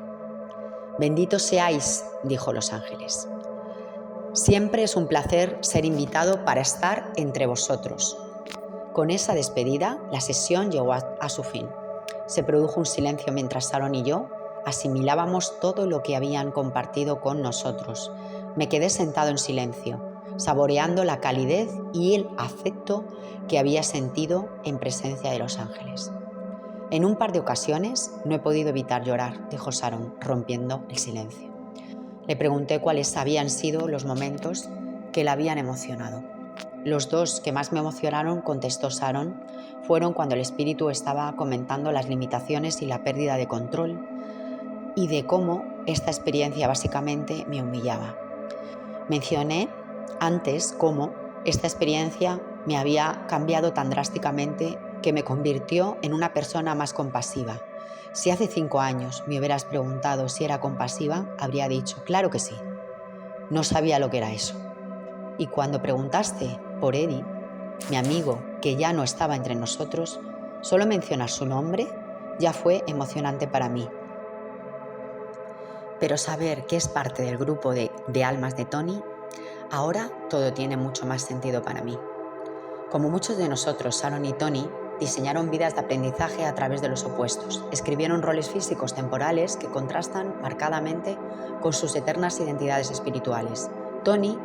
Benditos seáis, dijo los ángeles. Siempre es un placer ser invitado para estar entre vosotros. Con esa despedida, la sesión llegó a su fin. Se produjo un silencio mientras Sharon y yo asimilábamos todo lo que habían compartido con nosotros. Me quedé sentado en silencio, saboreando la calidez y el afecto que había sentido en presencia de los ángeles. En un par de ocasiones no he podido evitar llorar, dijo Sharon, rompiendo el silencio. Le pregunté cuáles habían sido los momentos que la habían emocionado. Los dos que más me emocionaron, contestó Sharon, fueron cuando el espíritu estaba comentando las limitaciones y la pérdida de control y de cómo esta experiencia básicamente me humillaba. Mencioné antes cómo esta experiencia me había cambiado tan drásticamente que me convirtió en una persona más compasiva. Si hace 5 años me hubieras preguntado si era compasiva, habría dicho, claro que sí. No sabía lo que era eso. Y cuando preguntaste por Eddie, mi amigo, que ya no estaba entre nosotros, solo mencionar su nombre ya fue emocionante para mí. Pero saber que es parte del grupo de almas de Tony, ahora todo tiene mucho más sentido para mí. Como muchos de nosotros, Sharon y Tony diseñaron vidas de aprendizaje a través de los opuestos. Escribieron roles físicos temporales que contrastan marcadamente con sus eternas identidades espirituales. Tony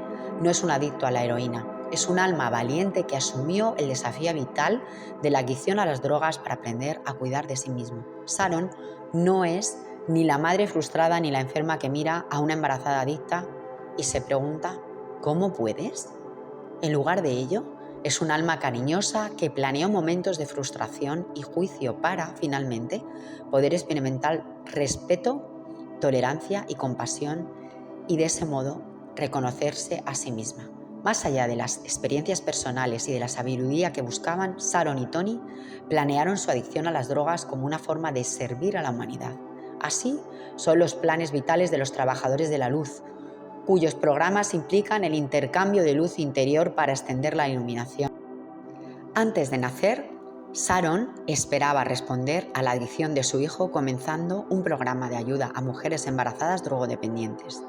no es un adicto a la heroína, es un alma valiente que asumió el desafío vital de la adicción a las drogas para aprender a cuidar de sí mismo. Sharon no es ni la madre frustrada ni la enferma que mira a una embarazada adicta y se pregunta, ¿cómo puedes? En lugar de ello, es un alma cariñosa que planeó momentos de frustración y juicio para, finalmente, poder experimentar respeto, tolerancia y compasión y de ese modo reconocerse a sí misma. Más allá de las experiencias personales y de la sabiduría que buscaban, Sharon y Tony planearon su adicción a las drogas como una forma de servir a la humanidad. Así son los planes vitales de los trabajadores de la luz, cuyos programas implican el intercambio de luz interior para extender la iluminación. Antes de nacer, Sharon esperaba responder a la adicción de su hijo comenzando un programa de ayuda a mujeres embarazadas drogodependientes.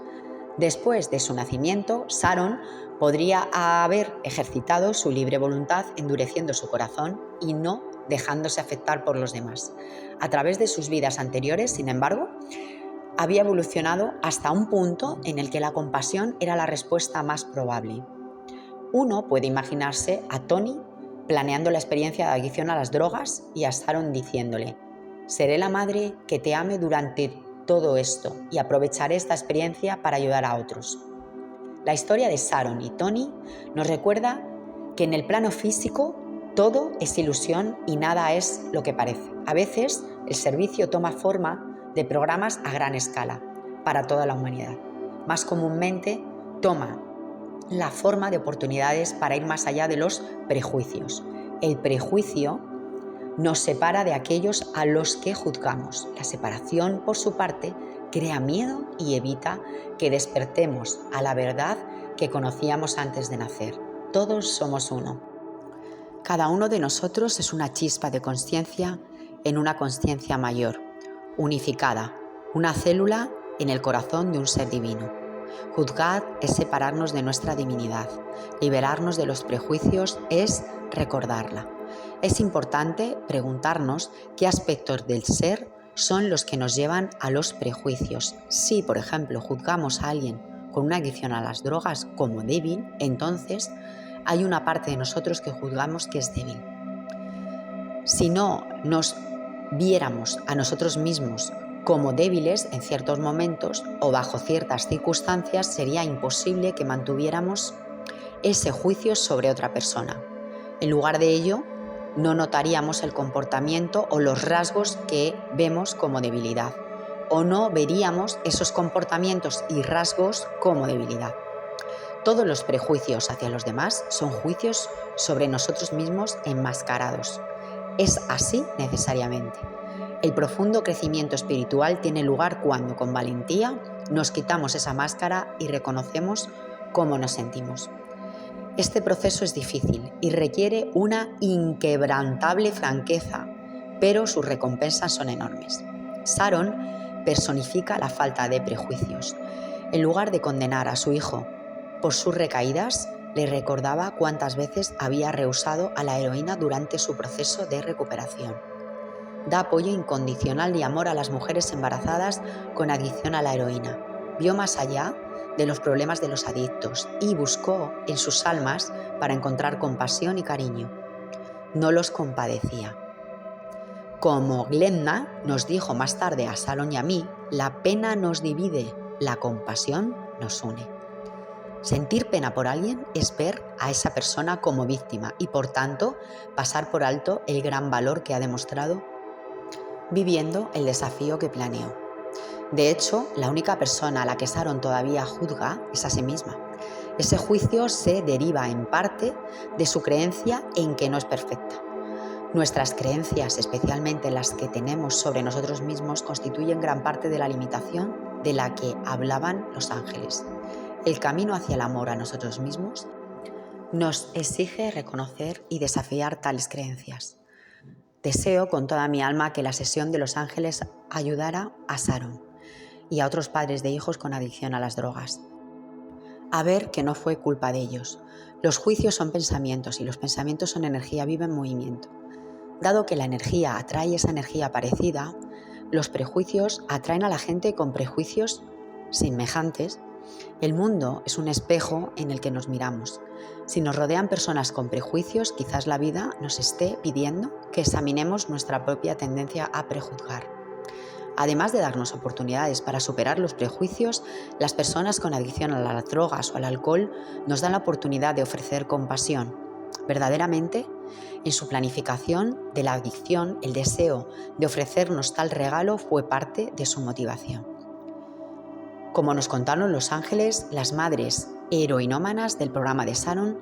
Después de su nacimiento, Sharon podría haber ejercitado su libre voluntad endureciendo su corazón y no dejándose afectar por los demás. A través de sus vidas anteriores, sin embargo, había evolucionado hasta un punto en el que la compasión era la respuesta más probable. Uno puede imaginarse a Tony planeando la experiencia de adicción a las drogas y a Sharon diciéndole: seré la madre que te ame durante todo esto y aprovecharé esta experiencia para ayudar a otros. La historia de Sharon y Tony nos recuerda que en el plano físico todo es ilusión y nada es lo que parece. A veces el servicio toma forma de programas a gran escala para toda la humanidad. Más comúnmente toma la forma de oportunidades para ir más allá de los prejuicios. El prejuicio nos separa de aquellos a los que juzgamos. La separación, por su parte, crea miedo y evita que despertemos a la verdad que conocíamos antes de nacer. Todos somos uno. Cada uno de nosotros es una chispa de consciencia en una consciencia mayor, unificada, una célula en el corazón de un ser divino. Juzgar es separarnos de nuestra divinidad. Liberarnos de los prejuicios es recordarla. Es importante preguntarnos qué aspectos del ser son los que nos llevan a los prejuicios. Si, por ejemplo, juzgamos a alguien con una adicción a las drogas como débil, entonces hay una parte de nosotros que juzgamos que es débil. Si no nos viéramos a nosotros mismos como débiles en ciertos momentos o bajo ciertas circunstancias, sería imposible que mantuviéramos ese juicio sobre otra persona. En lugar de ello, no notaríamos el comportamiento o los rasgos que vemos como debilidad, o no veríamos esos comportamientos y rasgos como debilidad. Todos los prejuicios hacia los demás son juicios sobre nosotros mismos enmascarados. Es así necesariamente. El profundo crecimiento espiritual tiene lugar cuando, con valentía, nos quitamos esa máscara y reconocemos cómo nos sentimos. Este proceso es difícil y requiere una inquebrantable franqueza, pero sus recompensas son enormes. Sharon personifica la falta de prejuicios. En lugar de condenar a su hijo por sus recaídas, le recordaba cuántas veces había rehusado a la heroína durante su proceso de recuperación. Da apoyo incondicional y amor a las mujeres embarazadas con adicción a la heroína. Vio más allá de los problemas de los adictos y buscó en sus almas para encontrar compasión y cariño. No los compadecía. Como Glenna nos dijo más tarde a Sharon y a mí, la pena nos divide, la compasión nos une. Sentir pena por alguien es ver a esa persona como víctima y, por tanto, pasar por alto el gran valor que ha demostrado viviendo el desafío que planeó. De hecho, la única persona a la que Sharon todavía juzga es a sí misma. Ese juicio se deriva en parte de su creencia en que no es perfecta. Nuestras creencias, especialmente las que tenemos sobre nosotros mismos, constituyen gran parte de la limitación de la que hablaban los ángeles. El camino hacia el amor a nosotros mismos nos exige reconocer y desafiar tales creencias. Deseo con toda mi alma que la sesión de los ángeles ayudara a Sharon y a otros padres de hijos con adicción a las drogas a ver que no fue culpa de ellos. Los juicios son pensamientos y los pensamientos son energía viva en movimiento. Dado que la energía atrae esa energía parecida, los prejuicios atraen a la gente con prejuicios semejantes. El mundo es un espejo en el que nos miramos. Si nos rodean personas con prejuicios, quizás la vida nos esté pidiendo que examinemos nuestra propia tendencia a prejuzgar. Además de darnos oportunidades para superar los prejuicios, las personas con adicción a las drogas o al alcohol nos dan la oportunidad de ofrecer compasión. Verdaderamente, en su planificación de la adicción, el deseo de ofrecernos tal regalo fue parte de su motivación. Como nos contaron los ángeles, las madres heroinómanas del programa de Sharon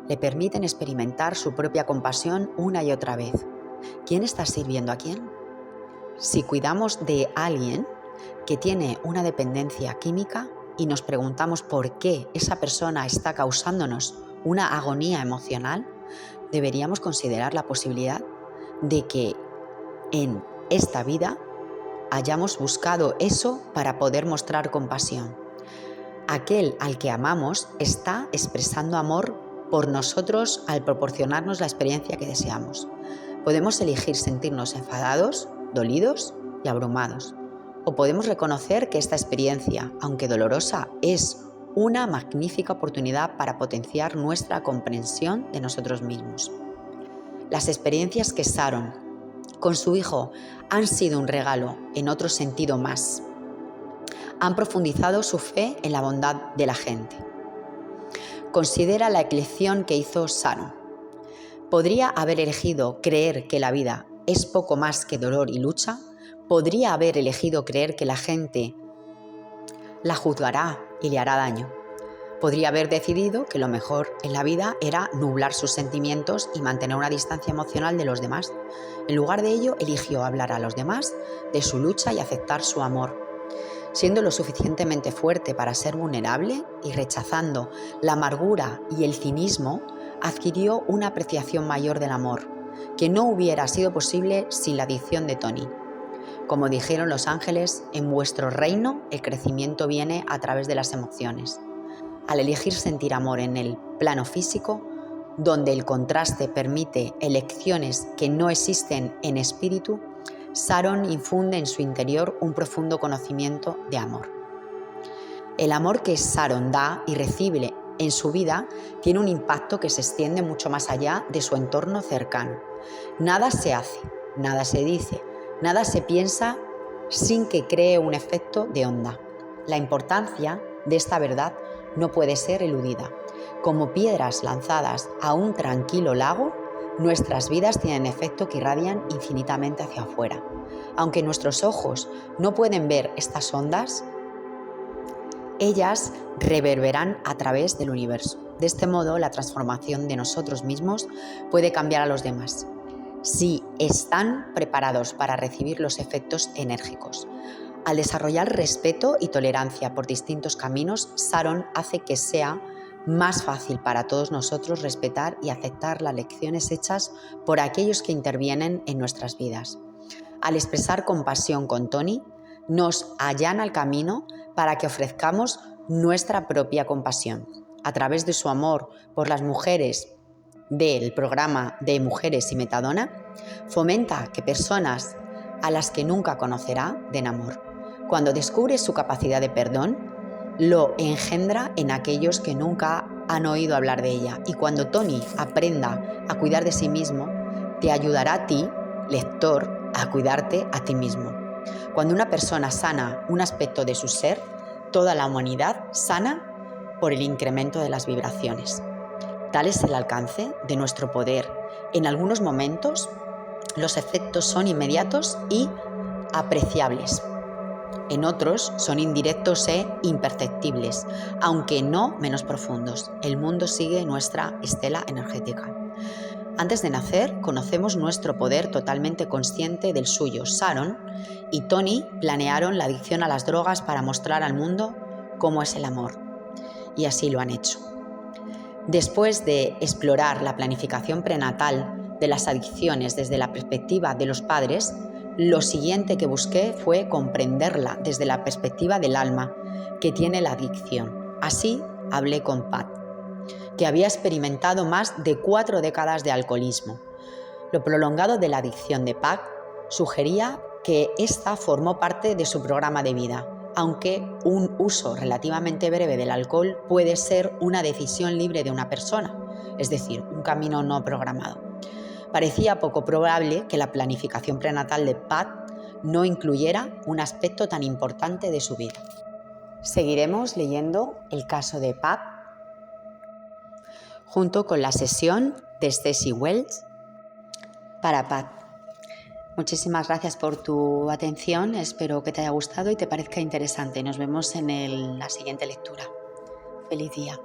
le permiten experimentar su propia compasión una y otra vez. ¿Quién está sirviendo a quién? Si cuidamos de alguien que tiene una dependencia química y nos preguntamos por qué esa persona está causándonos una agonía emocional, deberíamos considerar la posibilidad de que en esta vida hayamos buscado eso para poder mostrar compasión. Aquel al que amamos está expresando amor por nosotros al proporcionarnos la experiencia que deseamos. Podemos elegir sentirnos enfadados, dolidos y abrumados. O podemos reconocer que esta experiencia, aunque dolorosa, es una magnífica oportunidad para potenciar nuestra comprensión de nosotros mismos. Las experiencias que Sharon con su hijo han sido un regalo en otro sentido más. Han profundizado su fe en la bondad de la gente. Considera la elección que hizo Sharon. ¿Podría haber elegido creer que la vida es poco más que dolor y lucha? ¿Podría haber elegido creer que la gente la juzgará y le hará daño? Podría haber decidido que lo mejor en la vida era nublar sus sentimientos y mantener una distancia emocional de los demás. En lugar de ello, eligió hablar a los demás de su lucha y aceptar su amor. Siendo lo suficientemente fuerte para ser vulnerable y rechazando la amargura y el cinismo, adquirió una apreciación mayor del amor, que no hubiera sido posible sin la adición de Tony. Como dijeron los ángeles, en vuestro reino el crecimiento viene a través de las emociones. Al elegir sentir amor en el plano físico, donde el contraste permite elecciones que no existen en espíritu, Sharon infunde en su interior un profundo conocimiento de amor. El amor que Sharon da y recibe en su vida tiene un impacto que se extiende mucho más allá de su entorno cercano. Nada se hace, nada se dice, nada se piensa sin que cree un efecto de onda. La importancia de esta verdad no puede ser eludida. Como piedras lanzadas a un tranquilo lago, nuestras vidas tienen efecto que irradian infinitamente hacia afuera. Aunque nuestros ojos no pueden ver estas ondas, ellas reverberan a través del universo. De este modo, la transformación de nosotros mismos puede cambiar a los demás, si están preparados para recibir los efectos enérgicos. Al desarrollar respeto y tolerancia por distintos caminos, Sharon hace que sea más fácil para todos nosotros respetar y aceptar las lecciones hechas por aquellos que intervienen en nuestras vidas. Al expresar compasión con Tony, nos allana el camino para que ofrezcamos nuestra propia compasión. A través de su amor por las mujeres del programa de Mujeres y Metadona, fomenta que personas a las que nunca conocerá den amor. Cuando descubre su capacidad de perdón, lo engendra en aquellos que nunca han oído hablar de ella. Y cuando Tony aprenda a cuidar de sí mismo, te ayudará a ti, lector, a cuidarte a ti mismo. Cuando una persona sana un aspecto de su ser, toda la humanidad sana por el incremento de las vibraciones. Tal es el alcance de nuestro poder. En algunos momentos, los efectos son inmediatos y apreciables. En otros son indirectos e imperceptibles, aunque no menos profundos. El mundo sigue nuestra estela energética. Antes de nacer, conocemos nuestro poder totalmente consciente del suyo. Sharon y Tony planearon la adicción a las drogas para mostrar al mundo cómo es el amor. Y así lo han hecho. Después de explorar la planificación prenatal de las adicciones desde la perspectiva de los padres, lo siguiente que busqué fue comprenderla desde la perspectiva del alma que tiene la adicción. Así hablé con Pat, que había experimentado más de 4 décadas de alcoholismo. Lo prolongado de la adicción de Pat sugería que esta formó parte de su programa de vida, aunque un uso relativamente breve del alcohol puede ser una decisión libre de una persona, es decir, un camino no programado. Parecía poco probable que la planificación prenatal de Pat no incluyera un aspecto tan importante de su vida. Seguiremos leyendo el caso de Pat junto con la sesión de Stacy Wells para Pat. Muchísimas gracias por tu atención, espero que te haya gustado y te parezca interesante. Nos vemos en la siguiente lectura. Feliz día.